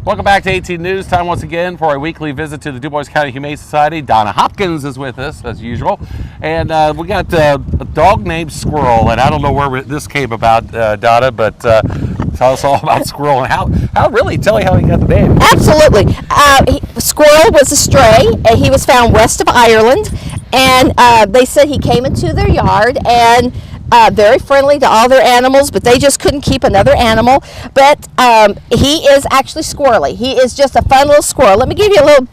Welcome back to 18 News. Time once again for a weekly visit to the Dubois County Humane Society. Donna Hopkins is with us as usual, and we got a dog named Squirrel, and I don't know where this came about, Donna, but tell us all about Squirrel and how really tell me how he got the name. Absolutely. Squirrel was a stray. He was found west of Ireland, and they said he came into their yard and very friendly to all their animals, but they just couldn't keep another animal. But he is actually squirrely. He is just a fun little squirrel. Let me give you a little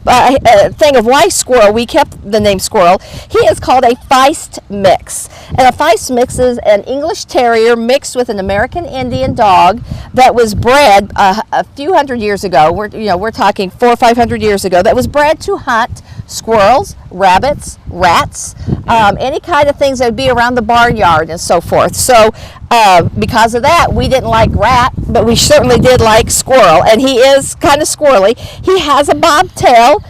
thing of why Squirrel. We kept the name Squirrel. He is called a Feist mix. And a Feist mix is an English Terrier mixed with an American Indian dog that was bred a few hundred years ago. We're talking 400 or 500 years ago. That was bred to hunt squirrels, rabbits, rats, any kind of things that would be around the barnyard and so forth. So because of that, we didn't like rat, but we certainly did like squirrel, and he is kind of squirrely. He has a bobtail.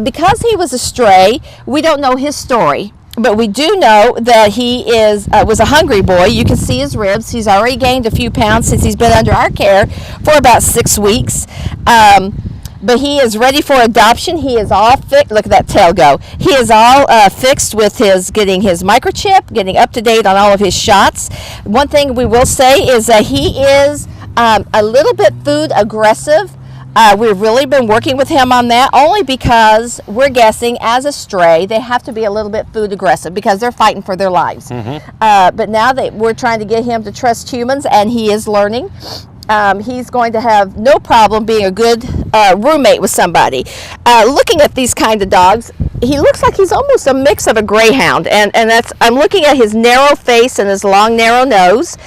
Because he was a stray, we don't know his story, but we do know that he was a hungry boy. You can see his ribs. He's already gained a few pounds since he's been under our care for about 6 weeks. But he is ready for adoption. He is all fixed. Look at that tail go. He is all fixed with getting his microchip, getting up to date on all of his shots. One thing we will say is that he is a little bit food aggressive. We've really been working with him on that, only because we're guessing as a stray they have to be a little bit food aggressive because they're fighting for their lives. But now that we're trying to get him to trust humans, and he is learning. He's going to have no problem being a good roommate with somebody. Looking at these kind of dogs, he looks like he's almost a mix of a greyhound, and I'm looking at his narrow face and his long narrow nose.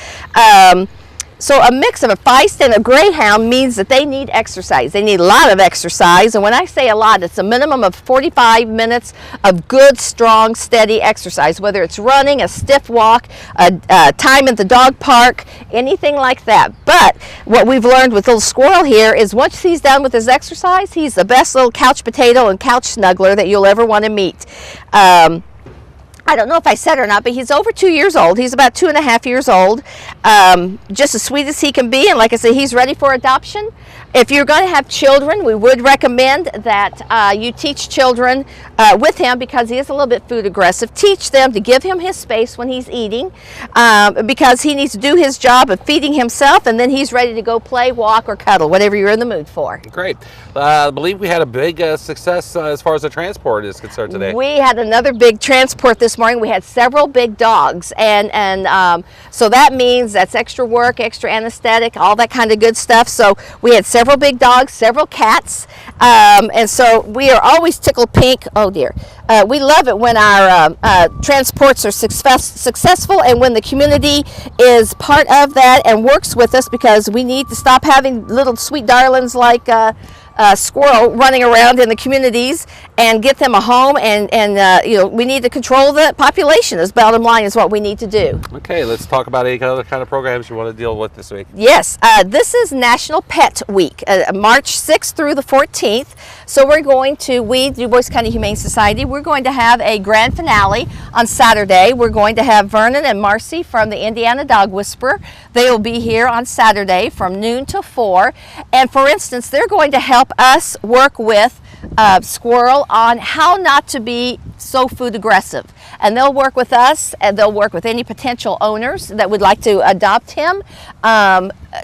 So a mix of a Feist and a greyhound means that they need exercise. They need a lot of exercise, and when I say a lot, it's a minimum of 45 minutes of good, strong, steady exercise, whether it's running, a stiff walk, time at the dog park, anything like that. But what we've learned with little Squirrel here is once he's done with his exercise, he's the best little couch potato and couch snuggler that you'll ever want to meet. I don't know if I said or not, but he's over 2 years old. He's about 2.5 years old. Just as sweet as he can be, and like I said, he's ready for adoption. If you're going to have children, we would recommend that you teach children with him, because he is a little bit food aggressive. Teach them to give him his space when he's eating, because he needs to do his job of feeding himself, and then he's ready to go play, walk, or cuddle, whatever you're in the mood for. Great. I believe we had a big success as far as the transport is concerned today. We had another big transport this morning. We had several big dogs, and so that means that's extra work, extra anesthetic, all that kind of good stuff. So we had several big dogs, several cats, and so we are always tickled pink. Oh dear. We love it when our transports are successful, and when the community is part of that and works with us, because we need to stop having little sweet darlings like Squirrel running around in the communities, and get them a home, and we need to control the population. Is bottom line is what we need to do. Okay, let's talk about any other kind of programs you want to deal with this week. Yes, this is National Pet Week, March 6th through the 14th. So we're going to, Dubois County Humane Society, we're going to have a grand finale on Saturday. We're going to have Vernon and Marcy from the Indiana Dog Whisperer. They will be here on Saturday from noon to 4. And for instance, they're going to help us work with Squirrel on how not to be so food aggressive, and they'll work with us, and they'll work with any potential owners that would like to adopt him.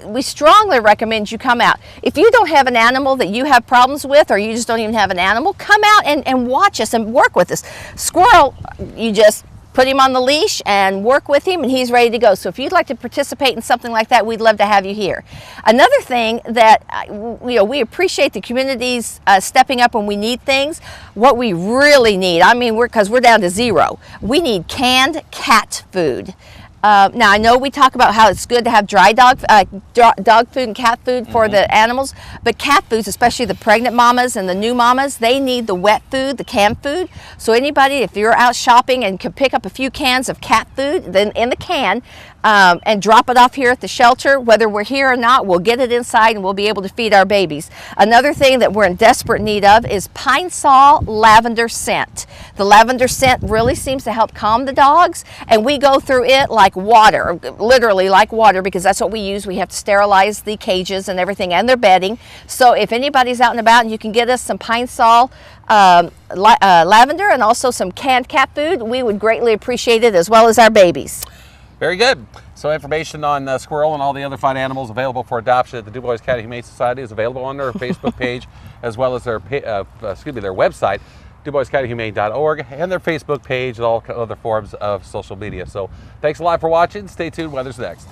We strongly recommend you come out. If you don't have an animal that you have problems with, or you just don't even have an animal, come out and watch us and work with us. Squirrel, you just put him on the leash and work with him, and he's ready to go. So if you'd like to participate in something like that, we'd love to have you here. Another thing that we appreciate the community's stepping up when we need things. What we really need, because we're down to zero, we need canned cat food. Now, I know we talk about how it's good to have dry dog food and cat food for the animals, but cat foods, especially the pregnant mamas and the new mamas, they need the wet food, the canned food. So anybody, if you're out shopping and can pick up a few cans of cat food, then in the can, and drop it off here at the shelter. Whether we're here or not, we'll get it inside and we'll be able to feed our babies. Another thing that we're in desperate need of is pine sol lavender scent. The lavender scent really seems to help calm the dogs, and we go through it like water, literally like water, because that's what we use. We have to sterilize the cages and everything and their bedding. So if anybody's out and about and you can get us some pine sol lavender and also some canned cat food, we would greatly appreciate it, as well as our babies. Very good. So information on Squirrel and all the other fine animals available for adoption at the Dubois County Humane Society is available on their Facebook page, as well as their their website, DuboisCountyHumane.org, and their Facebook page and all other forms of social media. So thanks a lot for watching. Stay tuned. Weather's next.